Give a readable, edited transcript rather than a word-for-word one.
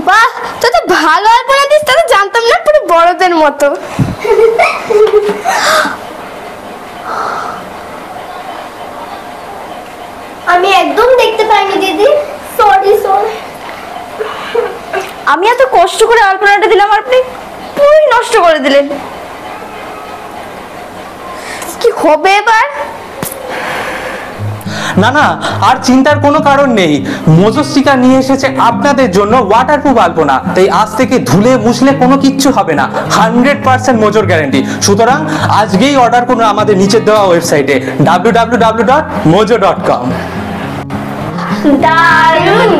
বাহ, তুই তো ভালো আলপনা দিস, তা তো জানতাম না, পুরো বড়দের মতো। আমি একদম দেখতে পাইনি দিদি, সরি সরি। আমি এত কষ্ট করে আলপনাটা দিলাম, আপনি পুরোই নষ্ট করে দিলেন। কি হবে এবার? না না, আর চিন্তার কোনো কারণ নেই। মজস্টিকা নিয়ে এসেছে আপনাদের জন্য ওয়াটারপ্রুফ আলপনা, তাই আজ থেকে ধুলে মুছলে কোনো কিচ্ছু হবে না, 100% মোজোর গ্যারান্টি। সুতরাং আজকেই অর্ডার করুন আমাদের নিচে দেওয়া ওয়েবসাইটে www.mojo.com। দারুণ।